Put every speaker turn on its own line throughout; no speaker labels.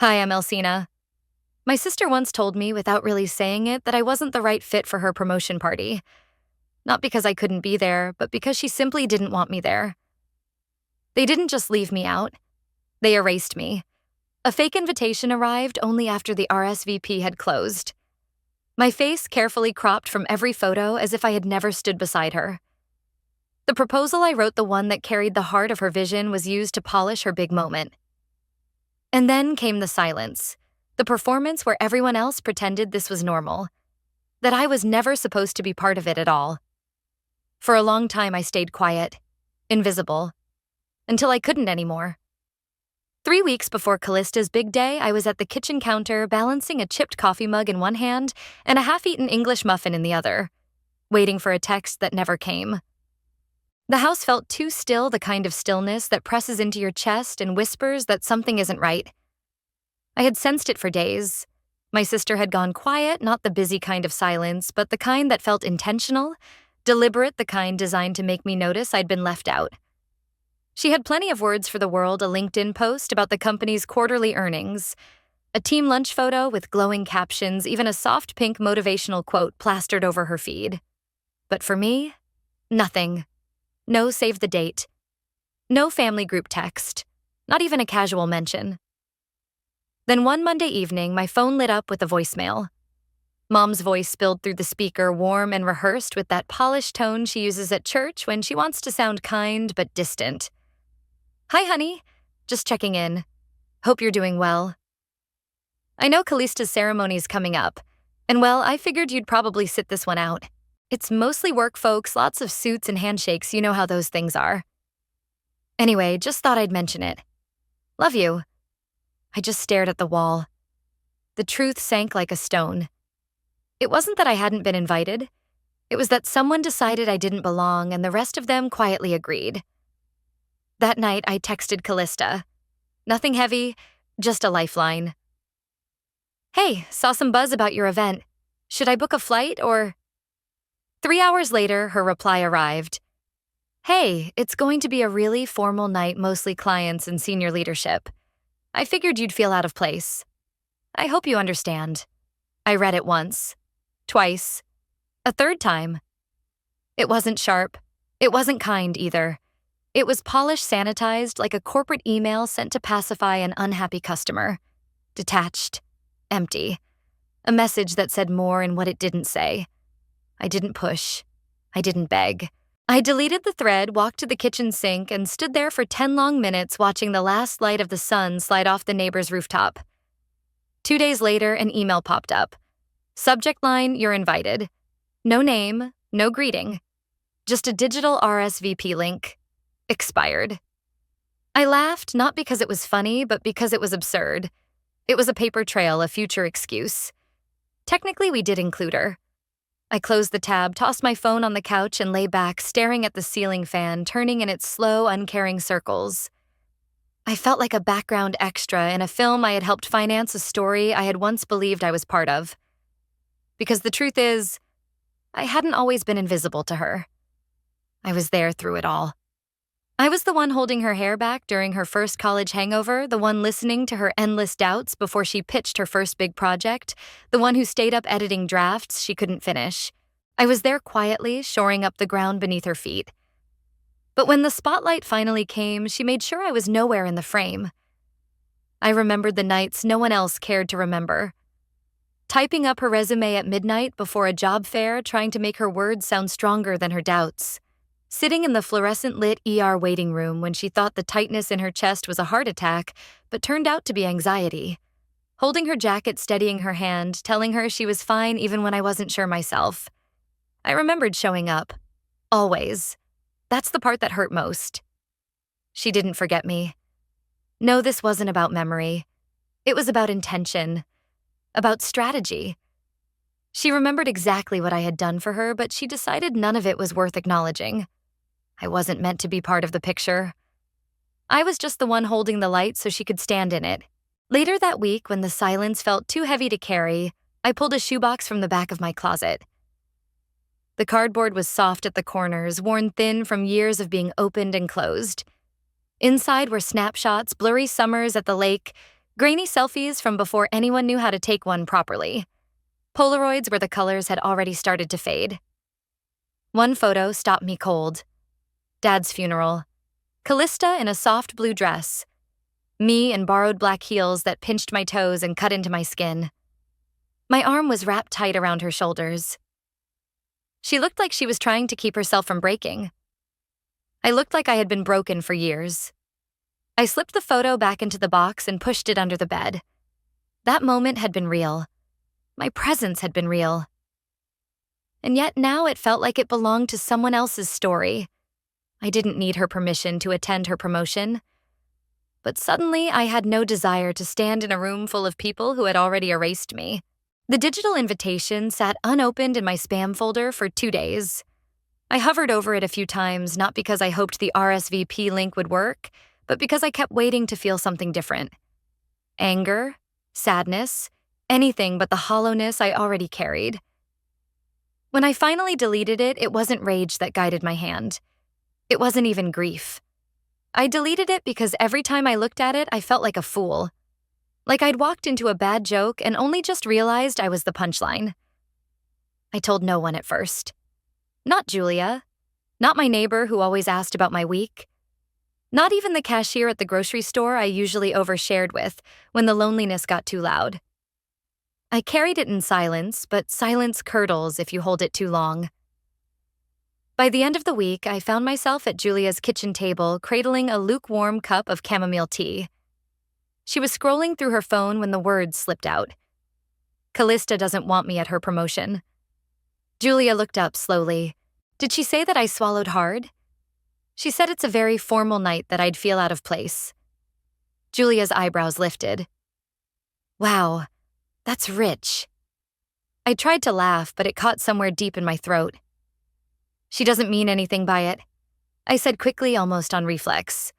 Hi, I'm Elsina. My sister once told me, without really saying it, that I wasn't the right fit for her promotion party. Not because I couldn't be there, but because she simply didn't want me there. They didn't just leave me out, they erased me. A fake invitation arrived only after the RSVP had closed. My face carefully cropped from every photo as if I had never stood beside her. The proposal I wrote, the one that carried the heart of her vision, was used to polish her big moment. And then came the silence. The performance where everyone else pretended this was normal, that I was never supposed to be part of it at all. For a long time, I stayed quiet, invisible, until I couldn't anymore. 3 weeks before Callista's big day, I was at the kitchen counter balancing a chipped coffee mug in one hand and a half-eaten English muffin in the other, waiting for a text that never came. The house felt too still, the kind of stillness that presses into your chest and whispers that something isn't right. I had sensed it for days. My sister had gone quiet, not the busy kind of silence, but the kind that felt intentional, deliberate, the kind designed to make me notice I'd been left out. She had plenty of words for the world, a LinkedIn post about the company's quarterly earnings, a team lunch photo with glowing captions, even a soft pink motivational quote plastered over her feed. But for me, nothing. No save the date. No family group text. Not even a casual mention. Then one Monday evening, my phone lit up with a voicemail. Mom's voice spilled through the speaker, warm and rehearsed with that polished tone she uses at church when she wants to sound kind but distant. "Hi, honey. Just checking in. Hope you're doing well. I know Callista's ceremony's coming up, and well, I figured you'd probably sit this one out. It's mostly work folks, lots of suits and handshakes, you know how those things are. Anyway, just thought I'd mention it. Love you." I just stared at the wall. The truth sank like a stone. It wasn't that I hadn't been invited. It was that someone decided I didn't belong, and the rest of them quietly agreed. That night, I texted Callista. Nothing heavy, just a lifeline. "Hey, saw some buzz about your event. Should I book a flight or—" 3 hours later, her reply arrived. "Hey, it's going to be a really formal night, mostly clients and senior leadership. I figured you'd feel out of place. I hope you understand." I read it once, twice, a third time. It wasn't sharp. It wasn't kind either. It was polished, sanitized, like a corporate email sent to pacify an unhappy customer. Detached, empty. A message that said more in what it didn't say. I didn't push. I didn't beg. I deleted the thread, walked to the kitchen sink, and stood there for 10 long minutes watching the last light of the sun slide off the neighbor's rooftop. 2 days later, an email popped up. Subject line, "You're invited." No name, no greeting. Just a digital RSVP link. Expired. I laughed, not because it was funny, but because it was absurd. It was a paper trail, a future excuse. Technically, we did include her. I closed the tab, tossed my phone on the couch, and lay back, staring at the ceiling fan, turning in its slow, uncaring circles. I felt like a background extra in a film I had helped finance, a story I had once believed I was part of. Because the truth is, I hadn't always been invisible to her. I was there through it all. I was the one holding her hair back during her first college hangover, the one listening to her endless doubts before she pitched her first big project, the one who stayed up editing drafts she couldn't finish. I was there quietly, shoring up the ground beneath her feet. But when the spotlight finally came, she made sure I was nowhere in the frame. I remembered the nights no one else cared to remember. Typing up her resume at midnight before a job fair, trying to make her words sound stronger than her doubts. Sitting in the fluorescent-lit ER waiting room when she thought the tightness in her chest was a heart attack, but turned out to be anxiety. Holding her jacket, steadying her hand, telling her she was fine even when I wasn't sure myself. I remembered showing up. Always. That's the part that hurt most. She didn't forget me. No, this wasn't about memory. It was about intention. About strategy. She remembered exactly what I had done for her, but she decided none of it was worth acknowledging. I wasn't meant to be part of the picture. I was just the one holding the light so she could stand in it. Later that week, when the silence felt too heavy to carry, I pulled a shoebox from the back of my closet. The cardboard was soft at the corners, worn thin from years of being opened and closed. Inside were snapshots, blurry summers at the lake, Grainy selfies from before anyone knew how to take one properly. Polaroids where the colors had already started to fade. One photo stopped me cold. Dad's funeral. Callista in a soft blue dress. Me in borrowed black heels that pinched my toes and cut into my skin. My arm was wrapped tight around her shoulders. She looked like she was trying to keep herself from breaking. I looked like I had been broken for years. I slipped the photo back into the box and pushed it under the bed. That moment had been real. My presence had been real. And yet now it felt like it belonged to someone else's story. I didn't need her permission to attend her promotion. But suddenly I had no desire to stand in a room full of people who had already erased me. The digital invitation sat unopened in my spam folder for 2 days. I hovered over it a few times, not because I hoped the RSVP link would work, but because I kept waiting to feel something different. Anger, sadness, anything but the hollowness I already carried. When I finally deleted it, it wasn't rage that guided my hand. It wasn't even grief. I deleted it because every time I looked at it, I felt like a fool. Like I'd walked into a bad joke and only just realized I was the punchline. I told no one at first. Not Julia. Not my neighbor who always asked about my week. Not even the cashier at the grocery store I usually overshared with when the loneliness got too loud. I carried it in silence, but silence curdles if you hold it too long. By the end of the week, I found myself at Julia's kitchen table cradling a lukewarm cup of chamomile tea. She was scrolling through her phone when the words slipped out. Callista doesn't want me at her promotion. Julia looked up slowly. Did she say that I swallowed hard? She said it's a very formal night that I'd feel out of place. Julia's eyebrows lifted. Wow, that's rich. I tried to laugh, but it caught somewhere deep in my throat. She doesn't mean anything by it, I said quickly, almost on reflex.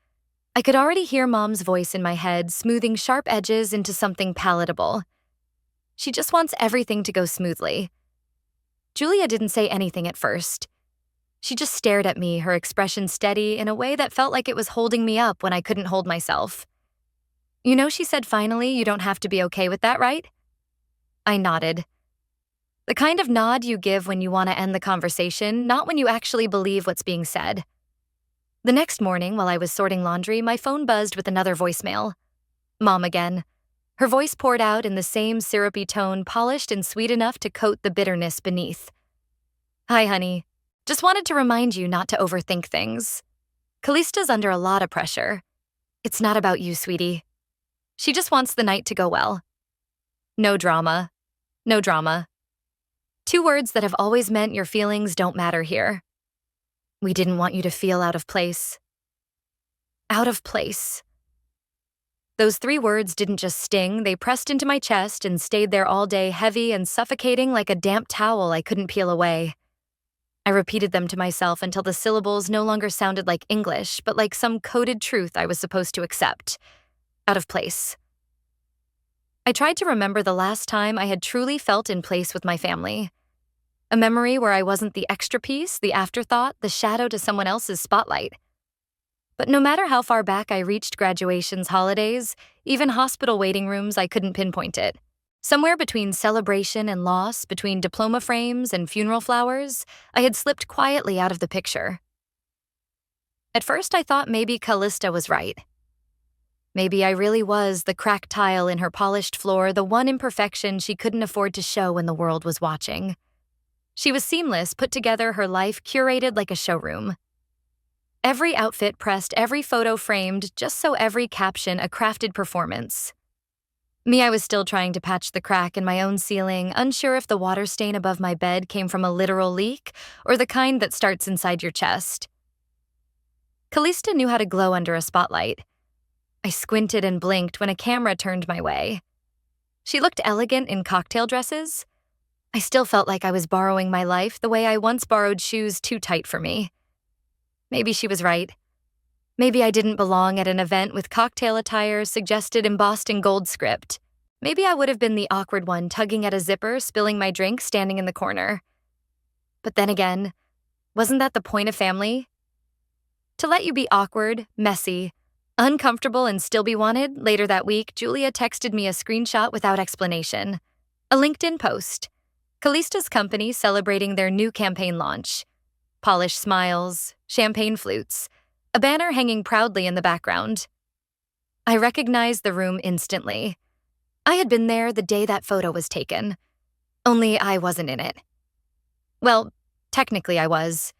I could already hear Mom's voice in my head, smoothing sharp edges into something palatable. She just wants everything to go smoothly. Julia didn't say anything at first. She just stared at me, her expression steady in a way that felt like it was holding me up when I couldn't hold myself. You know, she said finally, you don't have to be okay with that, right? I nodded. The kind of nod you give when you want to end the conversation, not when you actually believe what's being said. The next morning, while I was sorting laundry, my phone buzzed with another voicemail. Mom again. Her voice poured out in the same syrupy tone, polished and sweet enough to coat the bitterness beneath. Hi, honey. Just wanted to remind you not to overthink things. Callista's under a lot of pressure. It's not about you, sweetie. She just wants the night to go well. No drama. No drama. 2 words that have always meant your feelings don't matter here. We didn't want you to feel out of place. Out of place. Those 3 words didn't just sting, they pressed into my chest and stayed there all day, heavy and suffocating like a damp towel I couldn't peel away. I repeated them to myself until the syllables no longer sounded like English, but like some coded truth I was supposed to accept. Out of place. I tried to remember the last time I had truly felt in place with my family. A memory where I wasn't the extra piece, the afterthought, the shadow to someone else's spotlight. But no matter how far back I reached graduations, holidays, even hospital waiting rooms, I couldn't pinpoint it. Somewhere between celebration and loss, between diploma frames and funeral flowers, I had slipped quietly out of the picture. At first, I thought maybe Callista was right. Maybe I really was the cracked tile in her polished floor, the one imperfection she couldn't afford to show when the world was watching. She was seamless, put together, her life curated like a showroom. Every outfit pressed, every photo framed, just so every caption a crafted performance. Me, I was still trying to patch the crack in my own ceiling, unsure if the water stain above my bed came from a literal leak or the kind that starts inside your chest. Callista knew how to glow under a spotlight. I squinted and blinked when a camera turned my way. She looked elegant in cocktail dresses. I still felt like I was borrowing my life the way I once borrowed shoes too tight for me. Maybe she was right. Maybe I didn't belong at an event with cocktail attire suggested embossed in gold script. Maybe I would have been the awkward one tugging at a zipper, spilling my drink, standing in the corner. But then again, wasn't that the point of family? To let you be awkward, messy, Uncomfortable and still be wanted, later that week, Julia texted me a screenshot without explanation. A LinkedIn post. Callista's company celebrating their new campaign launch. Polished smiles, champagne flutes, a banner hanging proudly in the background. I recognized the room instantly. I had been there the day that photo was taken. Only I wasn't in it. Well, technically I was.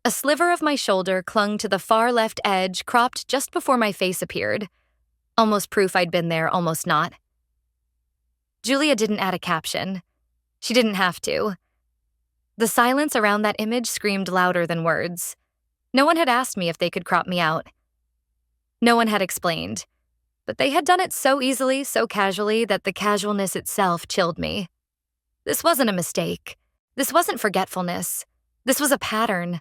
A sliver of my shoulder clung to the far left edge, cropped just before my face appeared. Almost proof I'd been there, almost not. Julia didn't add a caption. She didn't have to. The silence around that image screamed louder than words. No one had asked me if they could crop me out. No one had explained. But they had done it so easily, so casually, that the casualness itself chilled me. This wasn't a mistake. This wasn't forgetfulness. This was a pattern.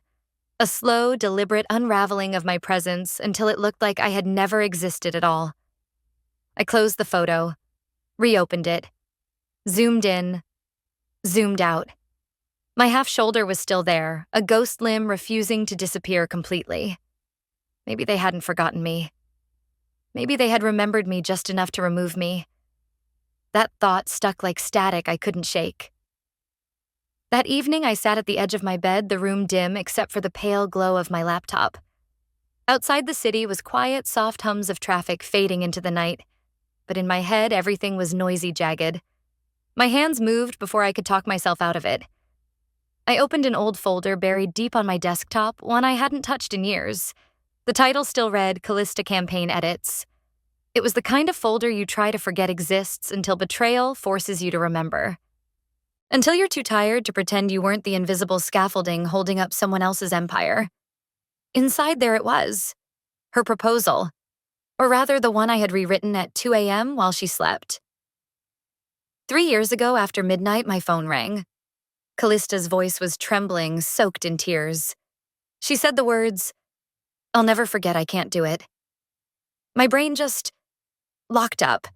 A slow, deliberate unraveling of my presence until it looked like I had never existed at all. I closed the photo, reopened it, zoomed in, zoomed out. My half shoulder was still there, a ghost limb refusing to disappear completely. Maybe they hadn't forgotten me. Maybe they had remembered me just enough to remove me. That thought stuck like static I couldn't shake. That evening, I sat at the edge of my bed, the room dim except for the pale glow of my laptop. Outside the city was quiet, soft hums of traffic fading into the night, but in my head, everything was noisy, jagged. My hands moved before I could talk myself out of it. I opened an old folder buried deep on my desktop, one I hadn't touched in years. The title still read Callista Campaign Edits. It was the kind of folder you try to forget exists until betrayal forces you to remember. Until you're too tired to pretend you weren't the invisible scaffolding holding up someone else's empire. Inside there it was. Her proposal. Or rather, the one I had rewritten at 2 a.m. while she slept. 3 years ago, after midnight, my phone rang. Callista's voice was trembling, soaked in tears. She said the words, "I'll never forget I can't do it." My brain just locked up.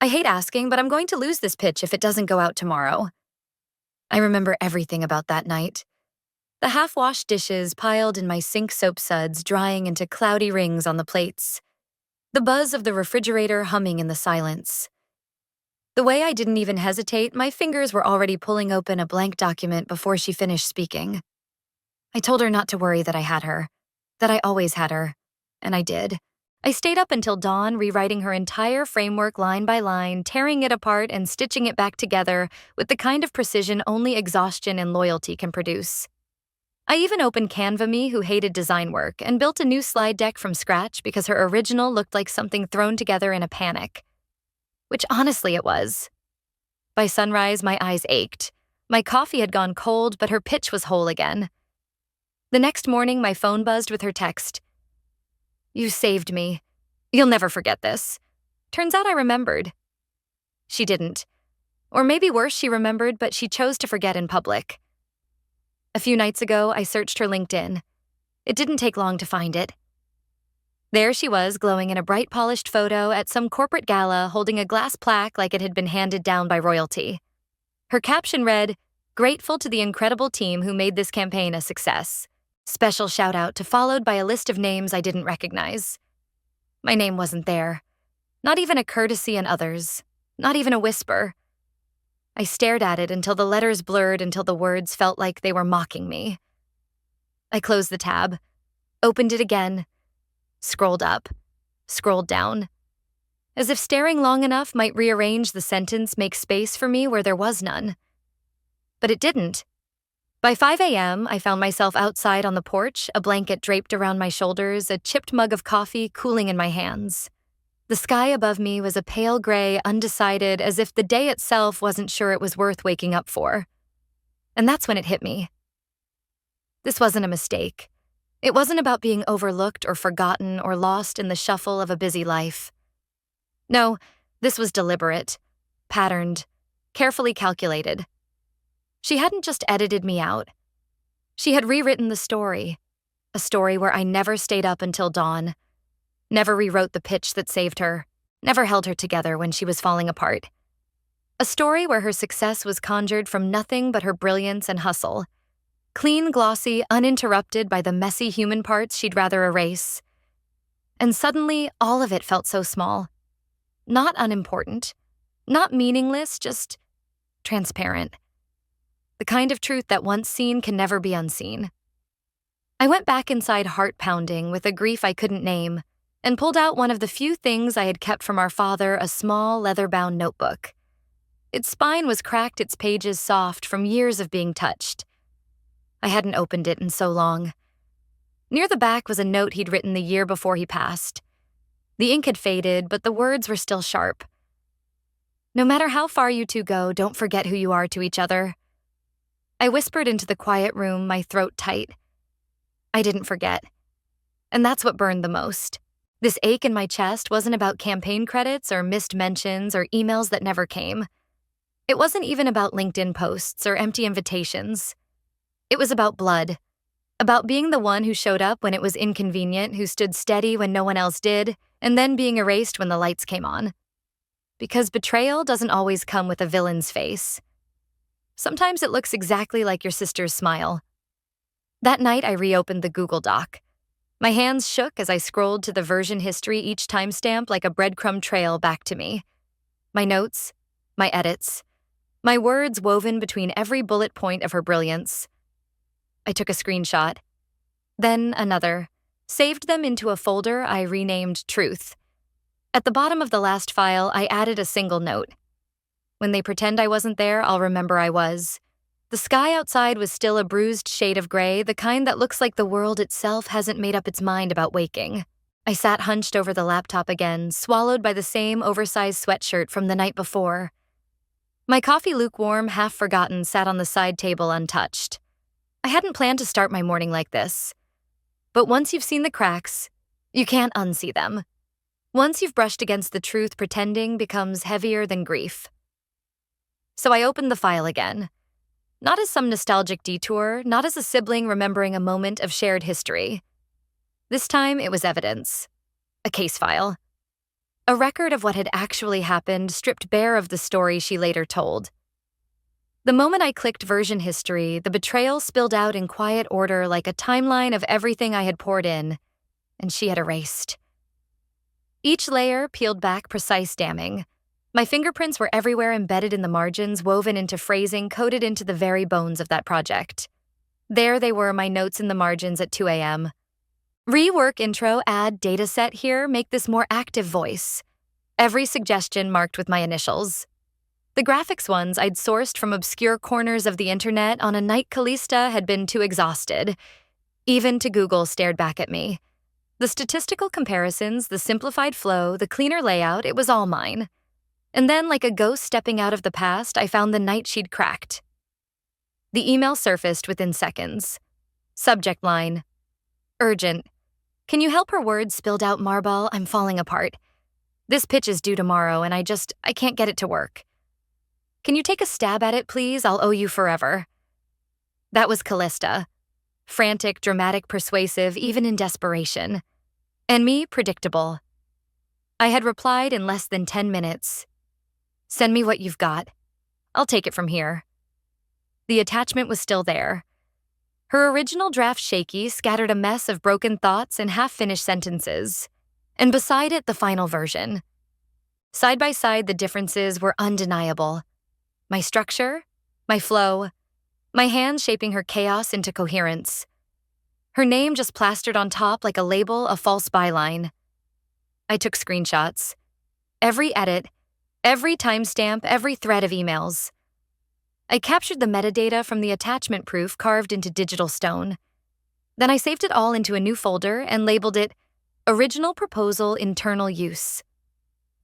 I hate asking, but I'm going to lose this pitch if it doesn't go out tomorrow. I remember everything about that night. The half-washed dishes piled in my sink soap suds drying into cloudy rings on the plates. The buzz of the refrigerator humming in the silence. The way I didn't even hesitate, my fingers were already pulling open a blank document before she finished speaking. I told her not to worry that I had her, that I always had her, and I did. I stayed up until dawn, rewriting her entire framework line by line, tearing it apart and stitching it back together with the kind of precision only exhaustion and loyalty can produce. I even opened Canva Me, who hated design work, and built a new slide deck from scratch because her original looked like something thrown together in a panic. Which honestly it was. By sunrise, my eyes ached. My coffee had gone cold, but her pitch was whole again. The next morning, my phone buzzed with her text. "You saved me. You'll never forget this." Turns out I remembered. She didn't. Or maybe worse, she remembered, but she chose to forget in public. A few nights ago, I searched her LinkedIn. It didn't take long to find it. There she was, glowing in a bright, polished photo at some corporate gala, holding a glass plaque like it had been handed down by royalty. Her caption read, "Grateful to the incredible team who made this campaign a success. Special shout out to," followed by a list of names I didn't recognize. My name wasn't there. Not even a courtesy in others. Not even a whisper. I stared at it until the letters blurred, until the words felt like they were mocking me. I closed the tab, opened it again, scrolled up, scrolled down. As if staring long enough might rearrange the sentence, make space for me where there was none. But it didn't. By 5 a.m., I found myself outside on the porch, a blanket draped around my shoulders, a chipped mug of coffee cooling in my hands. The sky above me was a pale gray, undecided, as if the day itself wasn't sure it was worth waking up for. And that's when it hit me. This wasn't a mistake. It wasn't about being overlooked or forgotten or lost in the shuffle of a busy life. No, this was deliberate, patterned, carefully calculated. She hadn't just edited me out. She had rewritten the story, a story where I never stayed up until dawn, never rewrote the pitch that saved her, never held her together when she was falling apart. A story where her success was conjured from nothing but her brilliance and hustle, clean, glossy, uninterrupted by the messy human parts she'd rather erase. And suddenly, all of it felt so small. Not unimportant, not meaningless, just transparent. The kind of truth that once seen can never be unseen. I went back inside heart pounding with a grief I couldn't name and pulled out one of the few things I had kept from our father, a small leather-bound notebook. Its spine was cracked, its pages soft from years of being touched. I hadn't opened it in so long. Near the back was a note he'd written the year before he passed. The ink had faded, but the words were still sharp. No matter how far you two go, don't forget who you are to each other. I whispered into the quiet room, my throat tight. I didn't forget. And that's what burned the most. This ache in my chest wasn't about campaign credits or missed mentions or emails that never came. It wasn't even about LinkedIn posts or empty invitations. It was about blood. About being the one who showed up when it was inconvenient, who stood steady when no one else did, and then being erased when the lights came on. Because betrayal doesn't always come with a villain's face. Sometimes it looks exactly like your sister's smile. That night, I reopened the Google Doc. My hands shook as I scrolled to the version history, each timestamp like a breadcrumb trail back to me. My notes, my edits, my words woven between every bullet point of her brilliance. I took a screenshot, then another, saved them into a folder I renamed Truth. At the bottom of the last file, I added a single note. When they pretend I wasn't there, I'll remember I was. The sky outside was still a bruised shade of gray, the kind that looks like the world itself hasn't made up its mind about waking. I sat hunched over the laptop again, swallowed by the same oversized sweatshirt from the night before. My coffee, lukewarm, half-forgotten, sat on the side table untouched. I hadn't planned to start my morning like this. But once you've seen the cracks, you can't unsee them. Once you've brushed against the truth, pretending becomes heavier than grief. So I opened the file again. Not as some nostalgic detour, not as a sibling remembering a moment of shared history. This time, it was evidence. A case file. A record of what had actually happened, stripped bare of the story she later told. The moment I clicked version history, the betrayal spilled out in quiet order like a timeline of everything I had poured in, and she had erased. Each layer peeled back precise damning. My fingerprints were everywhere, embedded in the margins, woven into phrasing, coded into the very bones of that project. There they were, my notes in the margins at 2 a.m. Rework intro, add dataset here, make this more active voice. Every suggestion marked with my initials. The graphics ones I'd sourced from obscure corners of the internet on a night Callista had been too exhausted. Even to Google stared back at me. The statistical comparisons, the simplified flow, the cleaner layout, it was all mine. And then, like a ghost stepping out of the past, I found the night she'd cracked. The email surfaced within seconds. Subject line: urgent. Can you help? Her words spilled out marble. I'm falling apart. This pitch is due tomorrow, and I can't get it to work. Can you take a stab at it, please? I'll owe you forever. That was Callista. Frantic, dramatic, persuasive, even in desperation. And me, predictable. I had replied in less than 10 minutes. Send me what you've got. I'll take it from here. The attachment was still there. Her original draft shaky, scattered a mess of broken thoughts and half-finished sentences. And beside it, the final version. Side by side, the differences were undeniable. My structure, my flow, my hands shaping her chaos into coherence. Her name just plastered on top like a label, a false byline. I took screenshots. Every edit, every timestamp, every thread of emails. I captured the metadata from the attachment proof carved into digital stone. Then I saved it all into a new folder and labeled it Original Proposal Internal Use.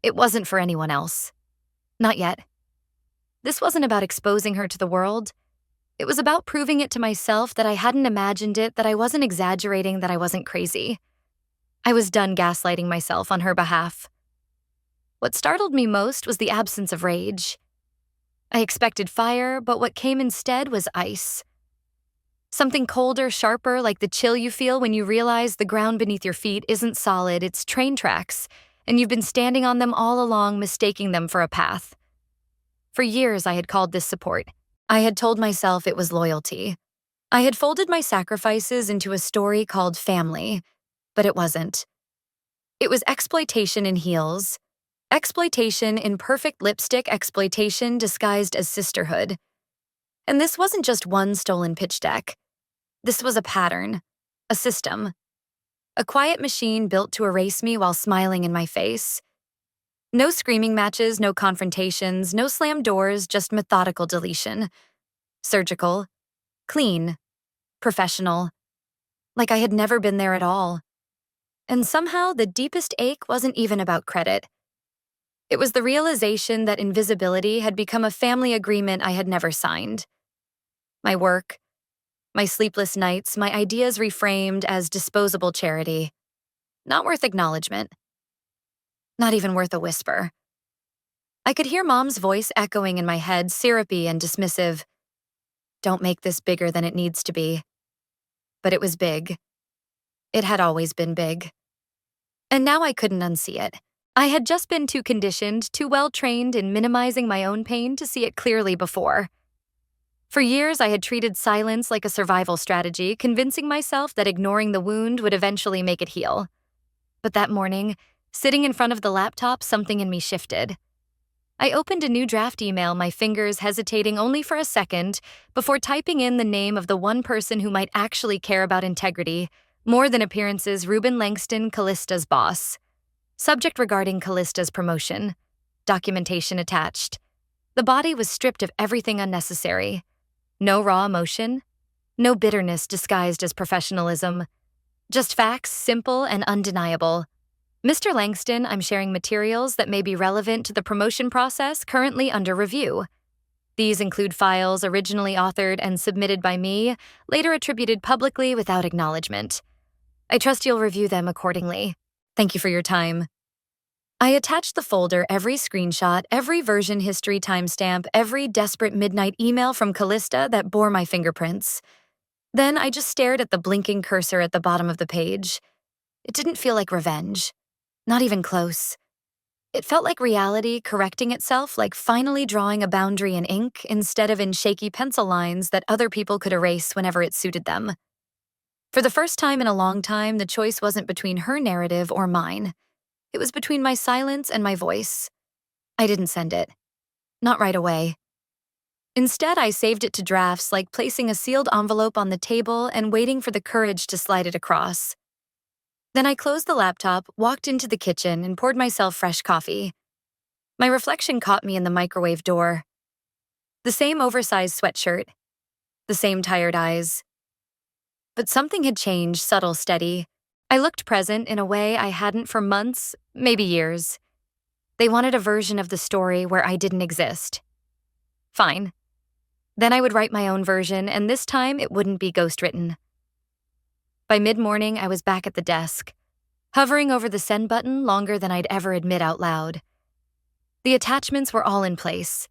It wasn't for anyone else. Not yet. This wasn't about exposing her to the world. It was about proving it to myself that I hadn't imagined it, that I wasn't exaggerating, that I wasn't crazy. I was done gaslighting myself on her behalf. What startled me most was the absence of rage. I expected fire, but what came instead was ice. Something colder, sharper, like the chill you feel when you realize the ground beneath your feet isn't solid, it's train tracks, and you've been standing on them all along, mistaking them for a path. For years, I had called this support. I had told myself it was loyalty. I had folded my sacrifices into a story called family, but it wasn't. It was exploitation in heels, exploitation in perfect lipstick, exploitation disguised as sisterhood. And this wasn't just one stolen pitch deck. This was a pattern, a system, a quiet machine built to erase me while smiling in my face. No screaming matches, no confrontations, no slammed doors, just methodical deletion. Surgical, clean, professional, like I had never been there at all. And somehow the deepest ache wasn't even about credit. It was the realization that invisibility had become a family agreement I had never signed. My work, my sleepless nights, my ideas reframed as disposable charity. Not worth acknowledgement. Not even worth a whisper. I could hear Mom's voice echoing in my head, syrupy and dismissive. Don't make this bigger than it needs to be. But it was big. It had always been big. And now I couldn't unsee it. I had just been too conditioned, too well-trained in minimizing my own pain to see it clearly before. For years, I had treated silence like a survival strategy, convincing myself that ignoring the wound would eventually make it heal. But that morning, sitting in front of the laptop, something in me shifted. I opened a new draft email, my fingers hesitating only for a second before typing in the name of the one person who might actually care about integrity, more than appearances. Ruben Langston, Callista's boss. Subject regarding Callista's promotion. Documentation attached. The body was stripped of everything unnecessary. No raw emotion. No bitterness disguised as professionalism. Just facts, simple and undeniable. Mr. Langston, I'm sharing materials that may be relevant to the promotion process currently under review. These include files originally authored and submitted by me, later attributed publicly without acknowledgement. I trust you'll review them accordingly. Thank you for your time. I attached the folder, every screenshot, every version history timestamp, every desperate midnight email from Callista that bore my fingerprints. Then I just stared at the blinking cursor at the bottom of the page. It didn't feel like revenge. Not even close. It felt like reality correcting itself, like finally drawing a boundary in ink instead of in shaky pencil lines that other people could erase whenever it suited them. For the first time in a long time, the choice wasn't between her narrative or mine. It was between my silence and my voice. I didn't send it. Not right away. Instead, I saved it to drafts, like placing a sealed envelope on the table and waiting for the courage to slide it across. Then I closed the laptop, walked into the kitchen, and poured myself fresh coffee. My reflection caught me in the microwave door. The same oversized sweatshirt. The same tired eyes. But something had changed, subtle, steady. I looked present in a way I hadn't for months, maybe years. They wanted a version of the story where I didn't exist. Fine. Then I would write my own version, and this time it wouldn't be ghostwritten. By mid-morning, I was back at the desk, hovering over the send button longer than I'd ever admit out loud. The attachments were all in place.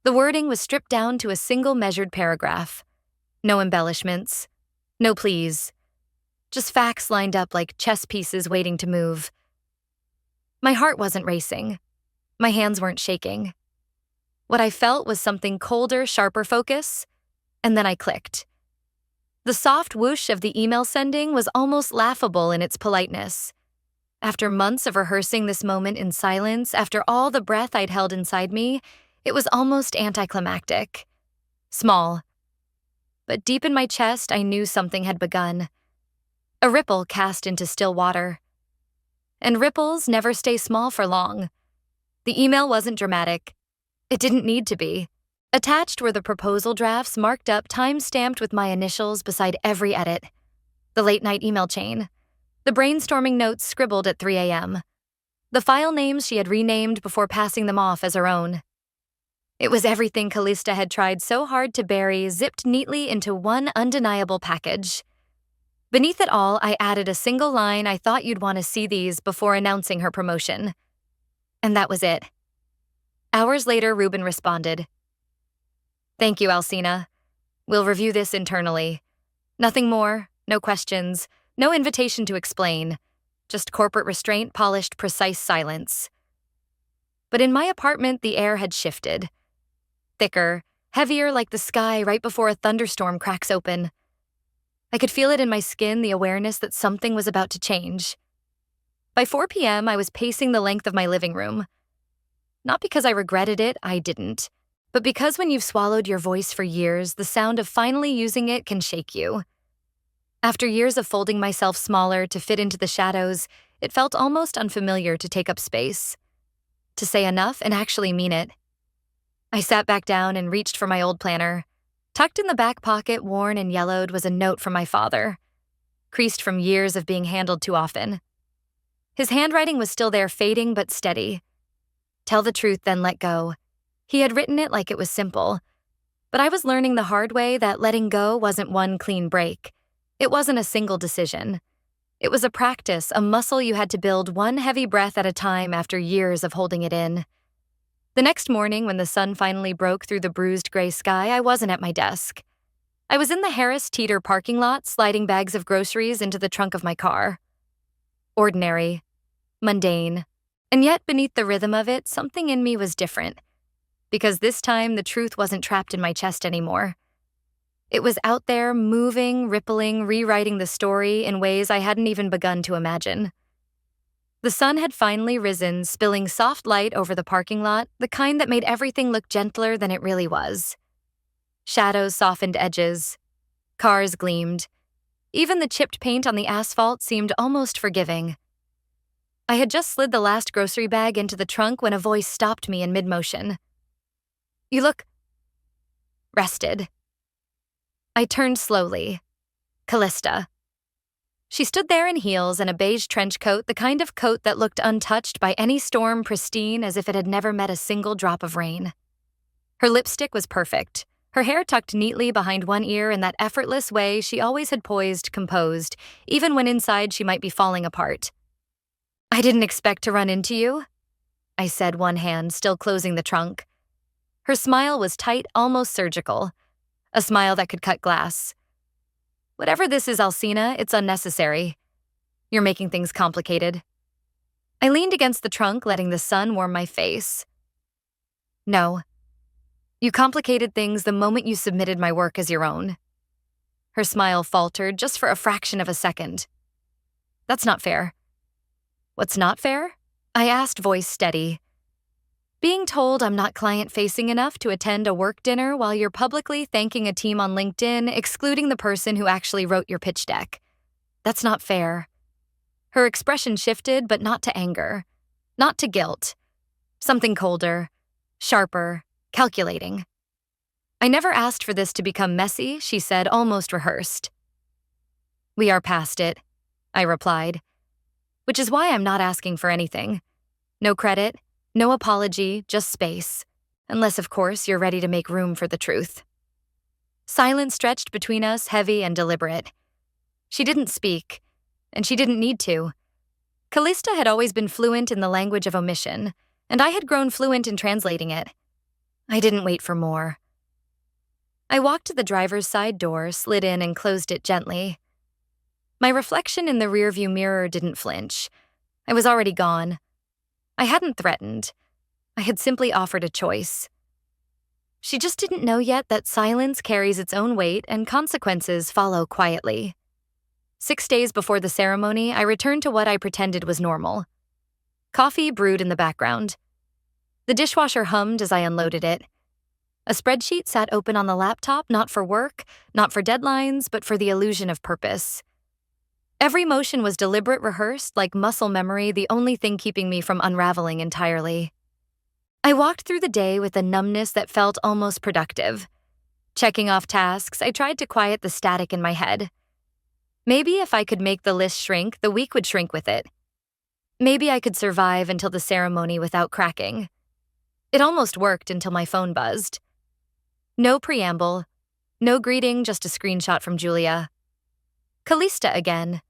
The wording was stripped down to a single measured paragraph. No embellishments. No pleas. Just facts lined up like chess pieces waiting to move. My heart wasn't racing. My hands weren't shaking. What I felt was something colder, sharper focus, and then I clicked. The soft whoosh of the email sending was almost laughable in its politeness. After months of rehearsing this moment in silence, after all the breath I'd held inside me, it was almost anticlimactic. Small. But deep in my chest, I knew something had begun. A ripple cast into still water. And ripples never stay small for long. The email wasn't dramatic. It didn't need to be. Attached were the proposal drafts marked up, time-stamped with my initials beside every edit. The late-night email chain. The brainstorming notes scribbled at 3 a.m. The file names she had renamed before passing them off as her own. It was everything Callista had tried so hard to bury, zipped neatly into one undeniable package. Beneath it all, I added a single line: I thought you'd want to see these before announcing her promotion. And that was it. Hours later, Ruben responded. Thank you, Alcina. We'll review this internally. Nothing more, no questions, no invitation to explain. Just corporate restraint, polished, precise silence. But in my apartment, the air had shifted. Thicker, heavier like the sky right before a thunderstorm cracks open. I could feel it in my skin, the awareness that something was about to change. By 4 p.m., I was pacing the length of my living room. Not because I regretted it, I didn't. But because when you've swallowed your voice for years, the sound of finally using it can shake you. After years of folding myself smaller to fit into the shadows, it felt almost unfamiliar to take up space. To say enough and actually mean it. I sat back down and reached for my old planner. Tucked in the back pocket, worn and yellowed, was a note from my father, creased from years of being handled too often. His handwriting was still there, fading but steady. Tell the truth, then let go. He had written it like it was simple. But I was learning the hard way that letting go wasn't one clean break. It wasn't a single decision. It was a practice, a muscle you had to build one heavy breath at a time after years of holding it in. The next morning, when the sun finally broke through the bruised gray sky, I wasn't at my desk. I was in the Harris Teeter parking lot, sliding bags of groceries into the trunk of my car. Ordinary, mundane, and yet beneath the rhythm of it, something in me was different. Because this time, the truth wasn't trapped in my chest anymore. It was out there, moving, rippling, rewriting the story in ways I hadn't even begun to imagine. The sun had finally risen, spilling soft light over the parking lot, the kind that made everything look gentler than it really was. Shadows softened edges. Cars gleamed. Even the chipped paint on the asphalt seemed almost forgiving. I had just slid the last grocery bag into the trunk when a voice stopped me in mid-motion. "You look rested." I turned slowly. Callista. She stood there in heels and a beige trench coat, the kind of coat that looked untouched by any storm, pristine as if it had never met a single drop of rain. Her lipstick was perfect, her hair tucked neatly behind one ear in that effortless way she always had poised, composed, even when inside she might be falling apart. "I didn't expect to run into you," I said, one hand still closing the trunk. Her smile was tight, almost surgical, a smile that could cut glass. "Whatever this is, Alcina, it's unnecessary. You're making things complicated." I leaned against the trunk, letting the sun warm my face. "No. You complicated things the moment you submitted my work as your own." Her smile faltered just for a fraction of a second. "That's not fair." "What's not fair?" I asked, voice steady. "Being told I'm not client-facing enough to attend a work dinner while you're publicly thanking a team on LinkedIn, excluding the person who actually wrote your pitch deck. That's not fair." Her expression shifted, but not to anger. Not to guilt. Something colder, sharper, calculating. "I never asked for this to become messy," she said, almost rehearsed. "We are past it," I replied. "Which is why I'm not asking for anything. No credit. No apology, just space. Unless, of course, you're ready to make room for the truth." Silence stretched between us, heavy and deliberate. She didn't speak, and she didn't need to. Callista had always been fluent in the language of omission, and I had grown fluent in translating it. I didn't wait for more. I walked to the driver's side door, slid in and closed it gently. My reflection in the rearview mirror didn't flinch. I was already gone. I hadn't threatened. I had simply offered a choice. She just didn't know yet that silence carries its own weight and consequences follow quietly. 6 days before the ceremony, I returned to what I pretended was normal. Coffee brewed in the background. The dishwasher hummed as I unloaded it. A spreadsheet sat open on the laptop, not for work, not for deadlines, but for the illusion of purpose. Every motion was deliberate, rehearsed, like muscle memory, the only thing keeping me from unraveling entirely. I walked through the day with a numbness that felt almost productive. Checking off tasks, I tried to quiet the static in my head. Maybe if I could make the list shrink, the week would shrink with it. Maybe I could survive until the ceremony without cracking. It almost worked until my phone buzzed. No preamble, no greeting, just a screenshot from Julia. Callista again.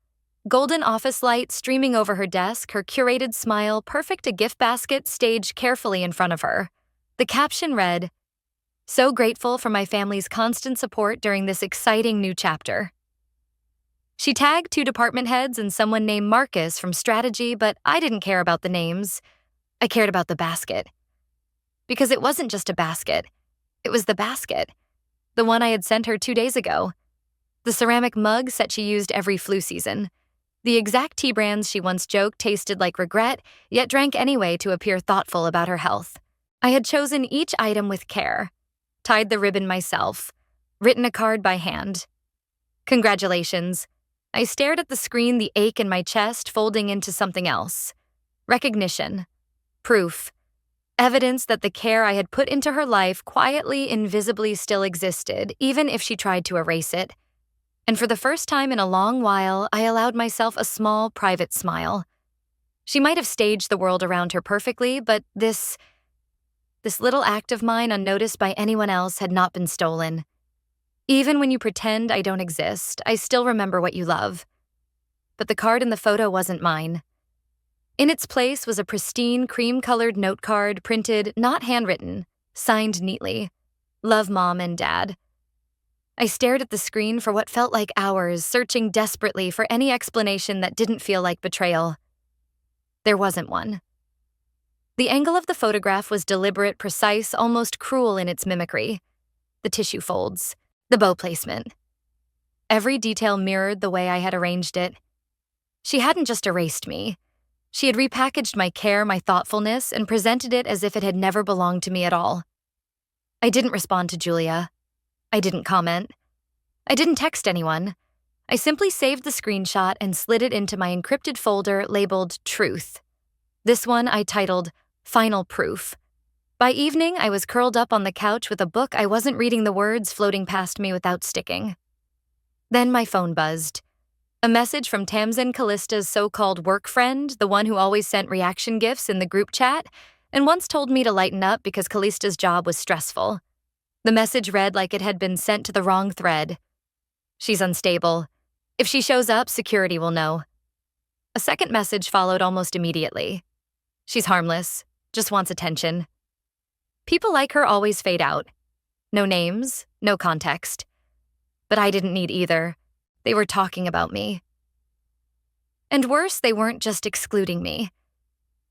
Golden office light streaming over her desk, her curated smile perfect a gift basket staged carefully in front of her. The caption read, "So grateful for my family's constant support during this exciting new chapter." She tagged 2 department heads and someone named Marcus from strategy, but I didn't care about the names. I cared about the basket. Because it wasn't just a basket. It was the basket. The one I had sent her 2 days ago. The ceramic mug set she used every flu season. The exact tea brands she once joked tasted like regret, yet drank anyway to appear thoughtful about her health. I had chosen each item with care, tied the ribbon myself, written a card by hand. Congratulations. I stared at the screen, the ache in my chest folding into something else. Recognition. Proof. Evidence that the care I had put into her life quietly, invisibly still existed, even if she tried to erase it. And for the first time in a long while, I allowed myself a small, private smile. She might have staged the world around her perfectly, but this little act of mine, unnoticed by anyone else, had not been stolen. Even when you pretend I don't exist, I still remember what you love. But the card in the photo wasn't mine. In its place was a pristine, cream-colored note card printed, not handwritten, signed neatly. Love, Mom and Dad. I stared at the screen for what felt like hours, searching desperately for any explanation that didn't feel like betrayal. There wasn't one. The angle of the photograph was deliberate, precise, almost cruel in its mimicry. The tissue folds, the bow placement. Every detail mirrored the way I had arranged it. She hadn't just erased me. She had repackaged my care, my thoughtfulness, and presented it as if it had never belonged to me at all. I didn't respond to Julia. I didn't comment. I didn't text anyone. I simply saved the screenshot and slid it into my encrypted folder labeled Truth. This one I titled Final Proof. By evening, I was curled up on the couch with a book I wasn't reading, the words floating past me without sticking. Then my phone buzzed. A message from Tamsin, Callista's so-called work friend, the one who always sent reaction gifs in the group chat, and once told me to lighten up because Callista's job was stressful. The message read like it had been sent to the wrong thread. She's unstable. If she shows up, security will know. A second message followed almost immediately. She's harmless, just wants attention. People like her always fade out. No names, no context. But I didn't need either. They were talking about me. And worse, they weren't just excluding me.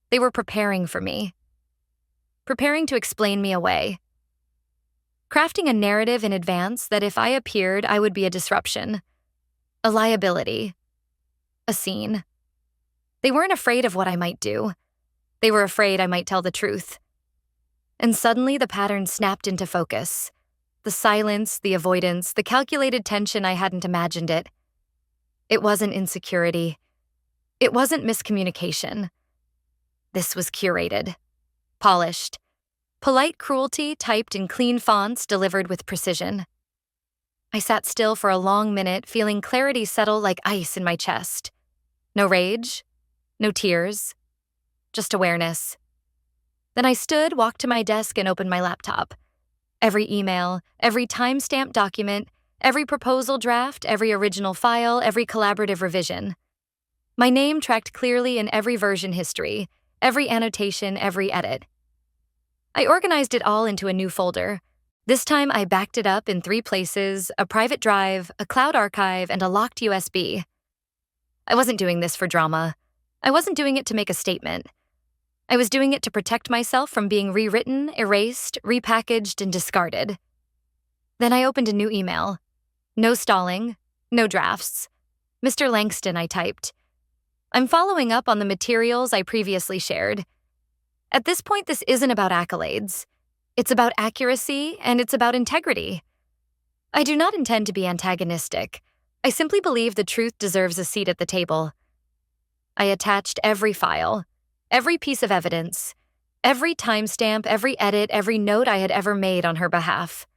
They were preparing for me. Preparing to explain me away. Crafting a narrative in advance that if I appeared, I would be a disruption. A liability. A scene. They weren't afraid of what I might do. They were afraid I might tell the truth. And suddenly the pattern snapped into focus. The silence, the avoidance, the calculated tension, I hadn't imagined it. It wasn't insecurity. It wasn't miscommunication. This was curated. Polished. Polite cruelty typed in clean fonts, delivered with precision. I sat still for a long minute, feeling clarity settle like ice in my chest. No rage, no tears, just awareness. Then I stood, walked to my desk, and opened my laptop. Every email, every time-stamped document, every proposal draft, every original file, every collaborative revision. My name tracked clearly in every version history, every annotation, every edit. I organized it all into a new folder. This time I backed it up in 3 places: a private drive, a cloud archive, and a locked USB. I wasn't doing this for drama. I wasn't doing it to make a statement. I was doing it to protect myself from being rewritten, erased, repackaged, and discarded. Then I opened a new email. No stalling, no drafts. Mr. Langston, I typed. I'm following up on the materials I previously shared. At this point, this isn't about accolades. It's about accuracy, and it's about integrity. I do not intend to be antagonistic. I simply believe the truth deserves a seat at the table. I attached every file, every piece of evidence, every timestamp, every edit, every note I had ever made on her behalf.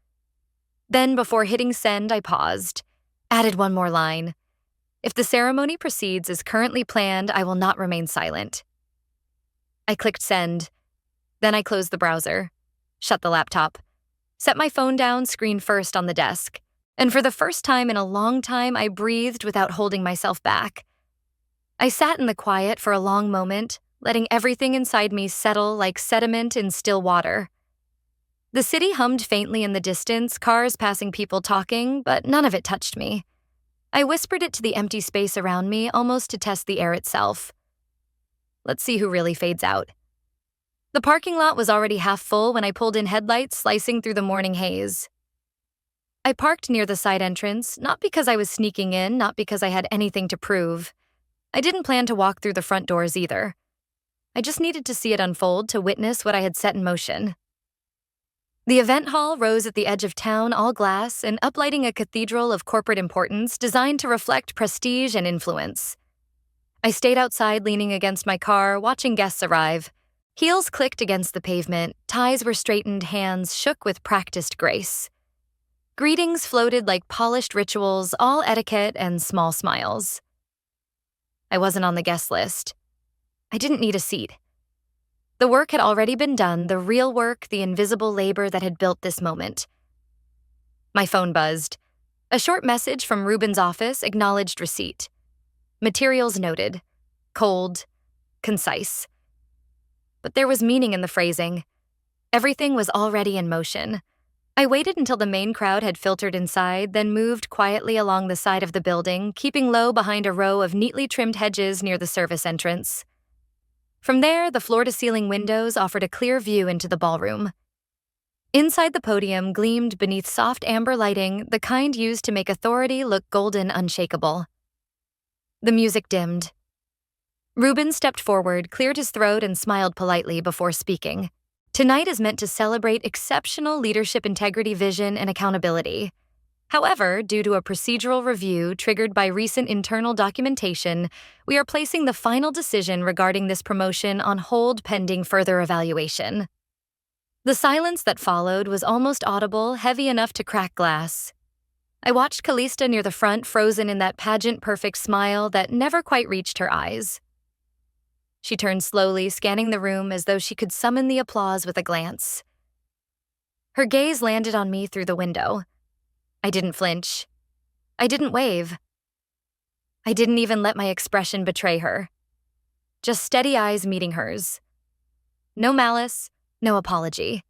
Then, before hitting send, I paused, added one more line. If the ceremony proceeds as currently planned, I will not remain silent. I clicked send. Then I closed the browser, shut the laptop, set my phone down screen first on the desk, and for the first time in a long time, I breathed without holding myself back. I sat in the quiet for a long moment, letting everything inside me settle like sediment in still water. The city hummed faintly in the distance, cars passing, people talking, but none of it touched me. I whispered it to the empty space around me, almost to test the air itself. Let's see who really fades out. The parking lot was already half full when I pulled in, headlights slicing through the morning haze. I parked near the side entrance, not because I was sneaking in, not because I had anything to prove. I didn't plan to walk through the front doors either. I just needed to see it unfold to witness what I had set in motion. The event hall rose at the edge of town, all glass, and uplighting a cathedral of corporate importance designed to reflect prestige and influence. I stayed outside leaning against my car, watching guests arrive. Heels clicked against the pavement, ties were straightened, hands shook with practiced grace. Greetings floated like polished rituals, all etiquette and small smiles. I wasn't on the guest list. I didn't need a seat. The work had already been done, the real work, the invisible labor that had built this moment. My phone buzzed. A short message from Ruben's office acknowledged receipt. Materials noted. Cold. Concise. But there was meaning in the phrasing. Everything was already in motion. I waited until the main crowd had filtered inside, then moved quietly along the side of the building, keeping low behind a row of neatly trimmed hedges near the service entrance. From there, the floor-to-ceiling windows offered a clear view into the ballroom. Inside the podium gleamed beneath soft amber lighting, the kind used to make authority look golden unshakable. The music dimmed. Ruben stepped forward, cleared his throat, and smiled politely before speaking. Tonight is meant to celebrate exceptional leadership integrity, vision, and accountability. However, due to a procedural review triggered by recent internal documentation, we are placing the final decision regarding this promotion on hold pending further evaluation. The silence that followed was almost audible, heavy enough to crack glass. I watched Callista near the front, frozen in that pageant-perfect smile that never quite reached her eyes. She turned slowly, scanning the room as though she could summon the applause with a glance. Her gaze landed on me through the window. I didn't flinch. I didn't wave. I didn't even let my expression betray her. Just steady eyes meeting hers. No malice, no apology.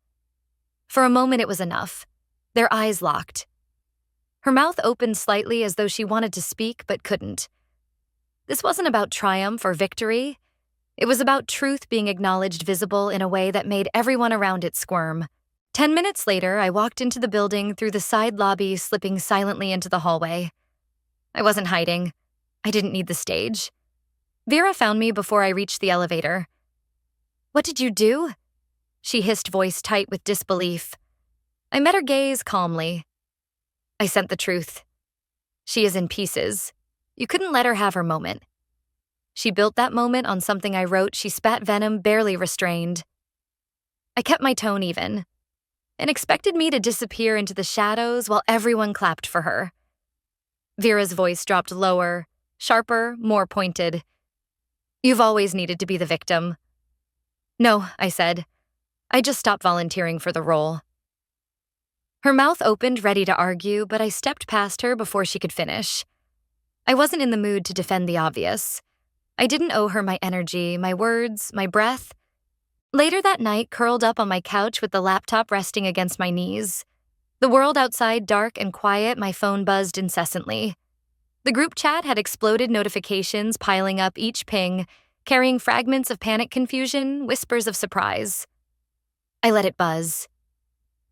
For a moment it was enough. Their eyes locked. Her mouth opened slightly as though she wanted to speak but couldn't. This wasn't about triumph or victory. It was about truth being acknowledged, visible in a way that made everyone around it squirm. 10 minutes later, I walked into the building through the side lobby, slipping silently into the hallway. I wasn't hiding. I didn't need the stage. Vera found me before I reached the elevator. "What did you do?" She hissed, voice tight with disbelief. I met her gaze calmly. "I sent the truth. She is in pieces. You couldn't let her have her moment." She built that moment on something I wrote. She spat venom, barely restrained. I kept my tone even, and expected me to disappear into the shadows while everyone clapped for her. Vera's voice dropped lower, sharper, more pointed. "You've always needed to be the victim." "No," I said. "I just stopped volunteering for the role." Her mouth opened, ready to argue, but I stepped past her before she could finish. I wasn't in the mood to defend the obvious. I didn't owe her my energy, my words, my breath. Later that night, curled up on my couch with the laptop resting against my knees. The world outside dark and quiet, my phone buzzed incessantly. The group chat had exploded notifications piling up each ping, carrying fragments of panic confusion, whispers of surprise. I let it buzz.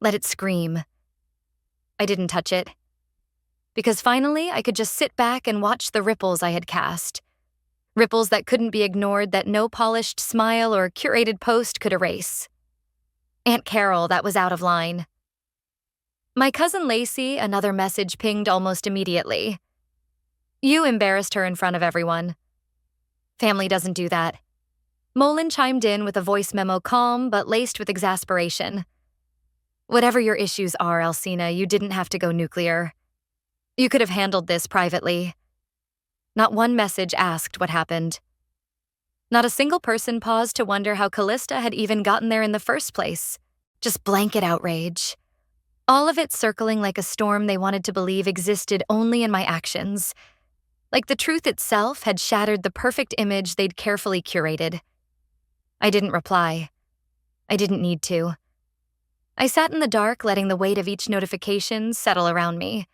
Let it scream. I didn't touch it. Because finally, I could just sit back and watch the ripples I had cast. Ripples that couldn't be ignored, that no polished smile or curated post could erase. Aunt Carol, that was out of line. My cousin Lacey, another message pinged almost immediately. "You embarrassed her in front of everyone." "Family doesn't do that." Molin chimed in with a voice memo, calm but laced with exasperation. "Whatever your issues are, Alcina, you didn't have to go nuclear. You could have handled this privately." Not one message asked what happened. Not a single person paused to wonder how Callista had even gotten there in the first place. Just blanket outrage. All of it circling like a storm they wanted to believe existed only in my actions. Like the truth itself had shattered the perfect image they'd carefully curated. I didn't reply. I didn't need to. I sat in the dark, letting the weight of each notification settle around me.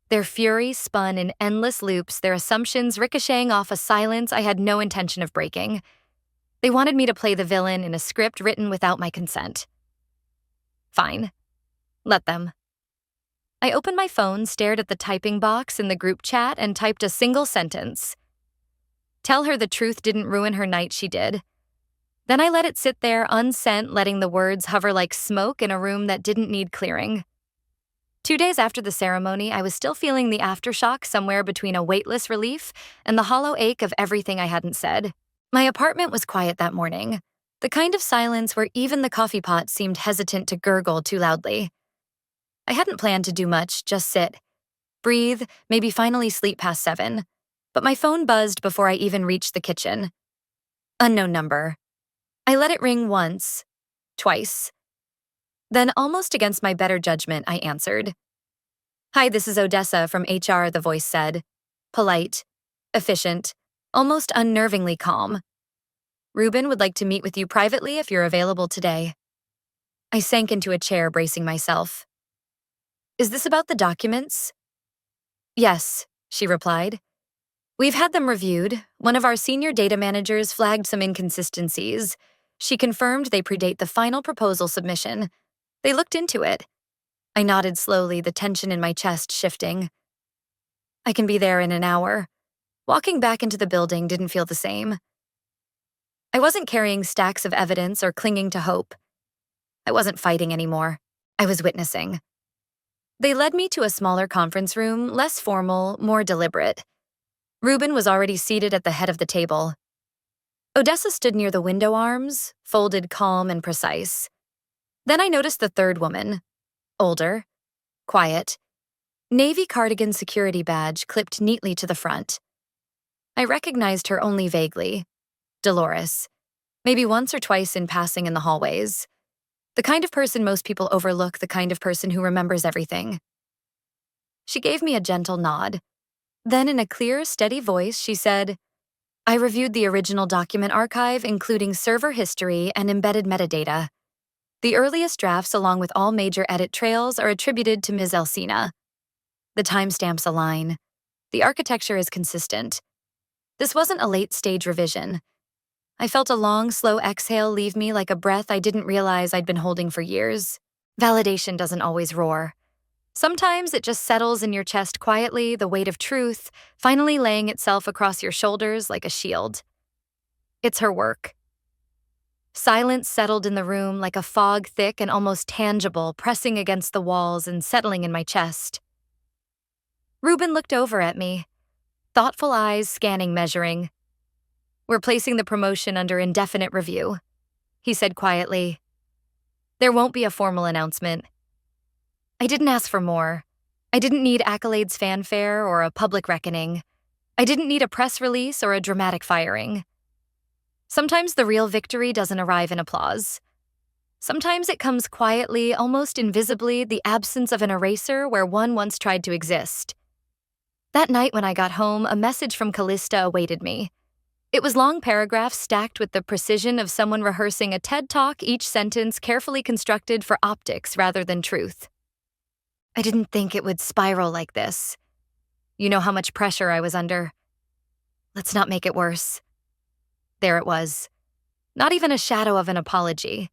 Their fury spun in endless loops, their assumptions ricocheting off a silence I had no intention of breaking. They wanted me to play the villain in a script written without my consent. Fine. Let them. I opened my phone, stared at the typing box in the group chat, and typed a single sentence. Tell her the truth didn't ruin her night, she did. Then I let it sit there unsent, letting the words hover like smoke in a room that didn't need clearing. 2 days after the ceremony, I was still feeling the aftershock somewhere between a weightless relief and the hollow ache of everything I hadn't said. My apartment was quiet that morning, the kind of silence where even the coffee pot seemed hesitant to gurgle too loudly. I hadn't planned to do much, just sit, breathe, maybe finally sleep past 7. But my phone buzzed before I even reached the kitchen. Unknown number. I let it ring once, twice. Then, almost against my better judgment, I answered. "Hi, this is Odessa from HR," the voice said. Polite, efficient, almost unnervingly calm. "Ruben would like to meet with you privately if you're available today." I sank into a chair, bracing myself. "Is this about the documents?" "Yes," she replied. "We've had them reviewed. One of our senior data managers flagged some inconsistencies. She confirmed they predate the final proposal submission. They looked into it." I nodded slowly, the tension in my chest shifting. "I can be there in an hour." Walking back into the building didn't feel the same. I wasn't carrying stacks of evidence or clinging to hope. I wasn't fighting anymore. I was witnessing. They led me to a smaller conference room, less formal, more deliberate. Ruben was already seated at the head of the table. Odessa stood near the window arms, folded calm and precise. Then I noticed the third woman. Older, quiet, navy cardigan security badge clipped neatly to the front. I recognized her only vaguely. Dolores. Maybe once or twice in passing in the hallways. The kind of person most people overlook, the kind of person who remembers everything. She gave me a gentle nod. Then in a clear, steady voice, she said, "I reviewed the original document archive, including server history and embedded metadata. The earliest drafts, along with all major edit trails, are attributed to Ms. Elsina. The timestamps align. The architecture is consistent. This wasn't a late-stage revision." I felt a long, slow exhale leave me like a breath I didn't realize I'd been holding for years. Validation doesn't always roar. Sometimes it just settles in your chest quietly, the weight of truth, finally laying itself across your shoulders like a shield. It's her work. Silence settled in the room like a fog, thick and almost tangible, pressing against the walls and settling in my chest. Ruben looked over at me, thoughtful eyes scanning, measuring. "We're placing the promotion under indefinite review," he said quietly. "There won't be a formal announcement." I didn't ask for more. I didn't need accolades, fanfare, or a public reckoning. I didn't need a press release or a dramatic firing. Sometimes the real victory doesn't arrive in applause. Sometimes it comes quietly, almost invisibly, the absence of an eraser where one once tried to exist. That night when I got home, a message from Callista awaited me. It was long paragraphs stacked with the precision of someone rehearsing a TED Talk, each sentence carefully constructed for optics rather than truth. "I didn't think it would spiral like this. You know how much pressure I was under. Let's not make it worse." There it was. Not even a shadow of an apology.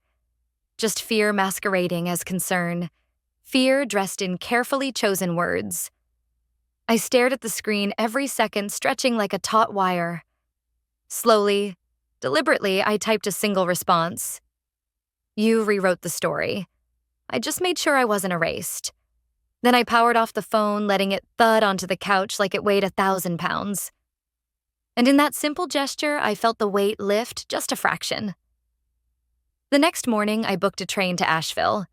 Just fear masquerading as concern. Fear dressed in carefully chosen words. I stared at the screen every second, stretching like a taut wire. Slowly, deliberately, I typed a single response. "You rewrote the story." I just made sure I wasn't erased. Then I powered off the phone, letting it thud onto the couch like it weighed 1,000 pounds. And in that simple gesture, I felt the weight lift just a fraction. The next morning, I booked a train to Asheville.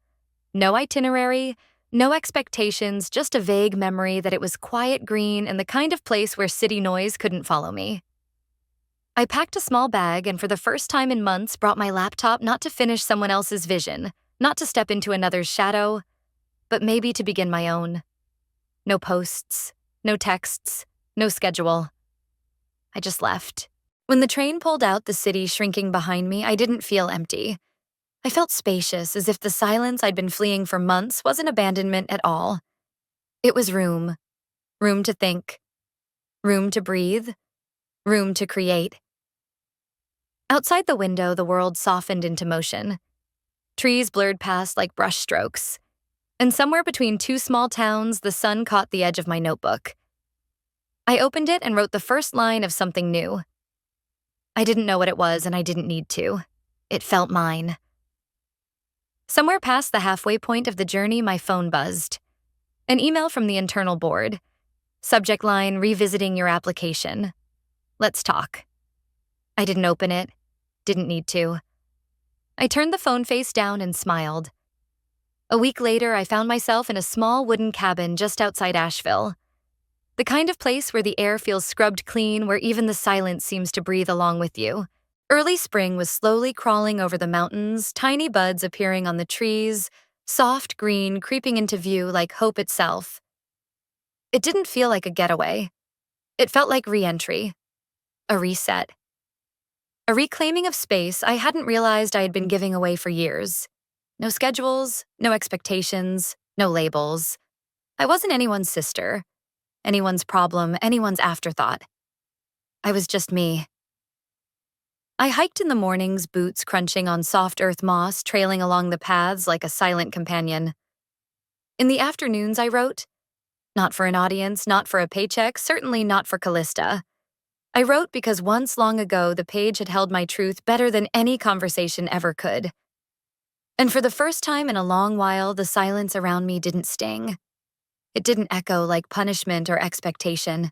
No itinerary, no expectations, just a vague memory that it was quiet, green, and the kind of place where city noise couldn't follow me. I packed a small bag and for the first time in months brought my laptop not to finish someone else's vision, not to step into another's shadow, but maybe to begin my own. No posts, no texts, no schedule. I just left. When the train pulled out, the city shrinking behind me, I didn't feel empty. I felt spacious, as if the silence I'd been fleeing for months wasn't abandonment at all. It was room. Room to think. Room to breathe. Room to create. Outside the window, the world softened into motion. Trees blurred past like brush strokes. And somewhere between two small towns, the sun caught the edge of my notebook. I opened it and wrote the first line of something new. I didn't know what it was, and I didn't need to. It felt mine. Somewhere past the halfway point of the journey, my phone buzzed. An email from the internal board. Subject line, revisiting your application. Let's talk. I didn't open it. Didn't need to. I turned the phone face down and smiled. A week later, I found myself in a small wooden cabin just outside Asheville. The kind of place where the air feels scrubbed clean, where even the silence seems to breathe along with you. Early spring was slowly crawling over the mountains, tiny buds appearing on the trees, soft green creeping into view like hope itself. It didn't feel like a getaway. It felt like re-entry, a reset, a reclaiming of space I hadn't realized I had been giving away for years. No schedules, no expectations, no labels. I wasn't anyone's sister, anyone's problem, anyone's afterthought. I was just me. I hiked in the mornings, boots crunching on soft earth moss, trailing along the paths like a silent companion. In the afternoons, I wrote. Not for an audience, not for a paycheck, certainly not for Callista. I wrote because once long ago, the page had held my truth better than any conversation ever could. And for the first time in a long while, the silence around me didn't sting. It didn't echo like punishment or expectation.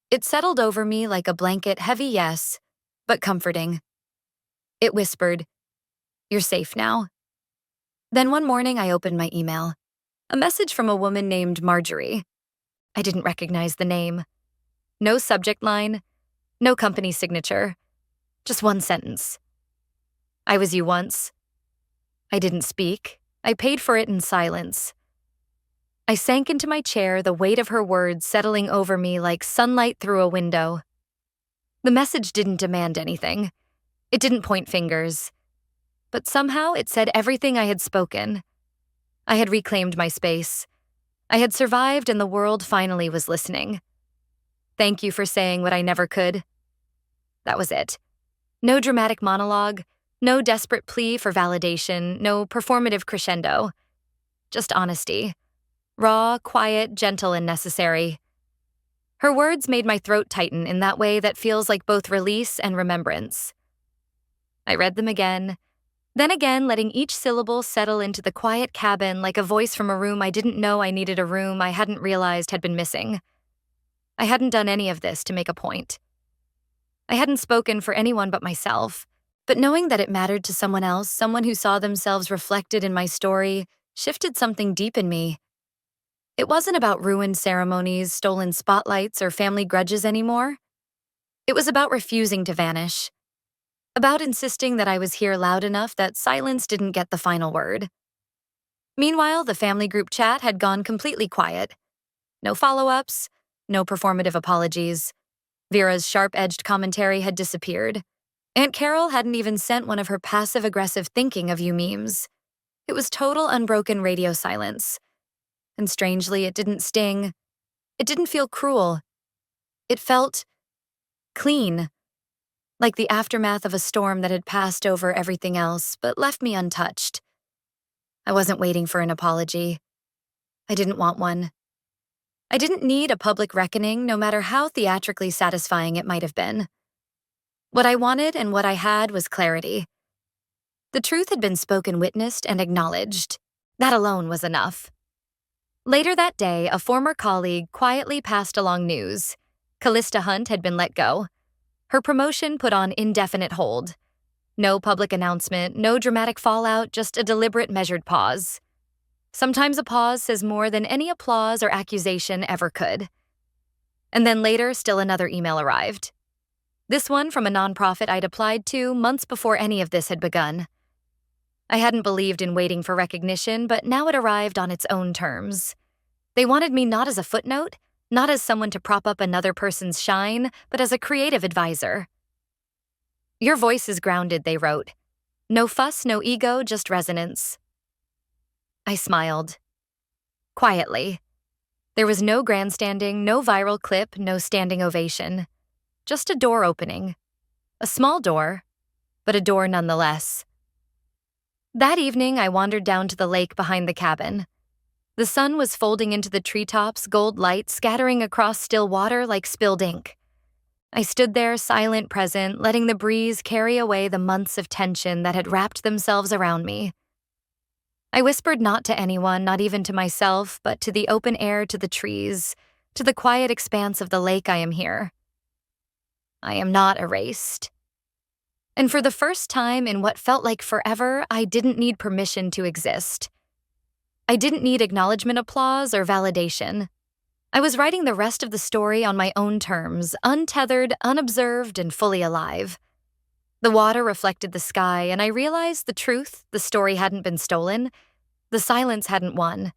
It settled over me like a blanket, heavy yes, but comforting. It whispered, "You're safe now." Then one morning I opened my email. A message from a woman named Marjorie. I didn't recognize the name. No subject line, no company signature, just one sentence. I was you once. I didn't speak. I paid for it in silence. I sank into my chair, the weight of her words settling over me like sunlight through a window. The message didn't demand anything. It didn't point fingers. But somehow it said everything I had spoken. I had reclaimed my space. I had survived and the world finally was listening. Thank you for saying what I never could. That was it. No dramatic monologue, no desperate plea for validation, no performative crescendo. Just honesty. Raw, quiet, gentle, and necessary. Her words made my throat tighten in that way that feels like both release and remembrance. I read them again, then again, letting each syllable settle into the quiet cabin like a voice from a room I didn't know I needed, a room I hadn't realized had been missing. I hadn't done any of this to make a point. I hadn't spoken for anyone but myself, but knowing that it mattered to someone else, someone who saw themselves reflected in my story, shifted something deep in me. It wasn't about ruined ceremonies, stolen spotlights, or family grudges anymore. It was about refusing to vanish. About insisting that I was here loud enough that silence didn't get the final word. Meanwhile, the family group chat had gone completely quiet. No follow-ups, no performative apologies. Vera's sharp-edged commentary had disappeared. Aunt Carol hadn't even sent one of her passive-aggressive thinking of you memes. It was total unbroken radio silence. And strangely, it didn't sting. It didn't feel cruel. It felt clean, like the aftermath of a storm that had passed over everything else, but left me untouched. I wasn't waiting for an apology. I didn't want one. I didn't need a public reckoning, no matter how theatrically satisfying it might have been. What I wanted and what I had was clarity. The truth had been spoken, witnessed, and acknowledged. That alone was enough. Later that day, a former colleague quietly passed along news. Callista Hunt had been let go. Her promotion put on indefinite hold. No public announcement, no dramatic fallout, just a deliberate, measured pause. Sometimes a pause says more than any applause or accusation ever could. And then later, still another email arrived. This one from a nonprofit I'd applied to months before any of this had begun. I hadn't believed in waiting for recognition, but now it arrived on its own terms. They wanted me not as a footnote, not as someone to prop up another person's shine, but as a creative advisor. Your voice is grounded, they wrote. No fuss, no ego, just resonance. I smiled. Quietly. There was no grandstanding, no viral clip, no standing ovation. Just a door opening. A small door, but a door nonetheless. That evening, I wandered down to the lake behind the cabin. The sun was folding into the treetops, gold light scattering across still water like spilled ink. I stood there, silent, present, letting the breeze carry away the months of tension that had wrapped themselves around me. I whispered not to anyone, not even to myself, but to the open air, to the trees, to the quiet expanse of the lake. I am here. I am not erased. And for the first time in what felt like forever, I didn't need permission to exist. I didn't need acknowledgement, applause, or validation. I was writing the rest of the story on my own terms, untethered, unobserved, and fully alive. The water reflected the sky, and I realized the truth: the story hadn't been stolen, the silence hadn't won,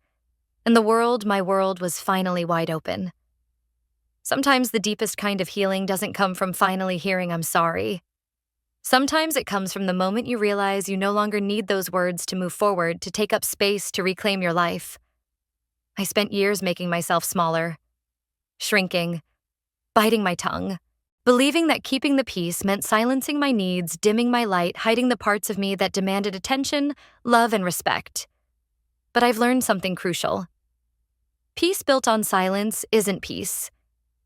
and the world, my world, was finally wide open. Sometimes the deepest kind of healing doesn't come from finally hearing "I'm sorry." Sometimes it comes from the moment you realize you no longer need those words to move forward, to take up space, to reclaim your life. I spent years making myself smaller, shrinking, biting my tongue, believing that keeping the peace meant silencing my needs, dimming my light, hiding the parts of me that demanded attention, love, and respect. But I've learned something crucial. Peace built on silence isn't peace.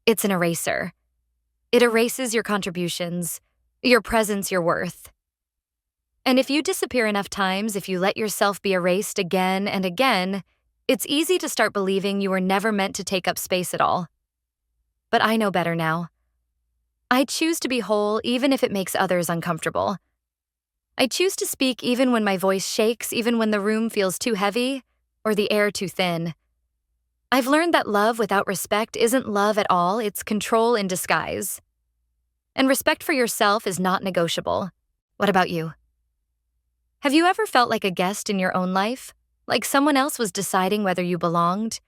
It's an eraser. It erases your contributions, your presence, your worth. And if you disappear enough times, if you let yourself be erased again and again, it's easy to start believing you were never meant to take up space at all. But I know better now. I choose to be whole even if it makes others uncomfortable. I choose to speak even when my voice shakes, even when the room feels too heavy or the air too thin. I've learned that love without respect isn't love at all, it's control in disguise. And respect for yourself is not negotiable. What about you? Have you ever felt like a guest in your own life? Like someone else was deciding whether you belonged?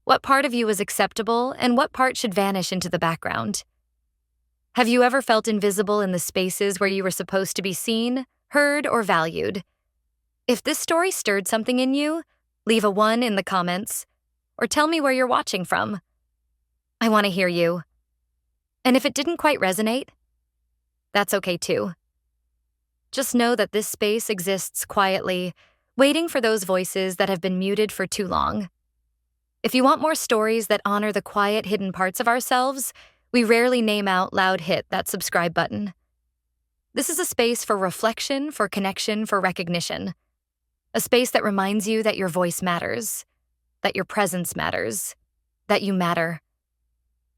What part of you was acceptable and what part should vanish into the background? Have you ever felt invisible in the spaces where you were supposed to be seen, heard, or valued? If this story stirred something in you, leave a 1 in the comments, or tell me where you're watching from. I want to hear you. And if it didn't quite resonate, that's okay too. Just know that this space exists quietly, waiting for those voices that have been muted for too long. If you want more stories that honor the quiet, hidden parts of ourselves, we rarely name out loud, hit that subscribe button. This is a space for reflection, for connection, for recognition. A space that reminds you that your voice matters, that your presence matters, that you matter.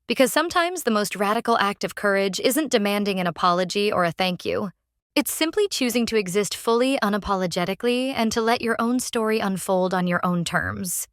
Because sometimes the most radical act of courage isn't demanding an apology or a thank you. It's simply choosing to exist fully, unapologetically, and to let your own story unfold on your own terms.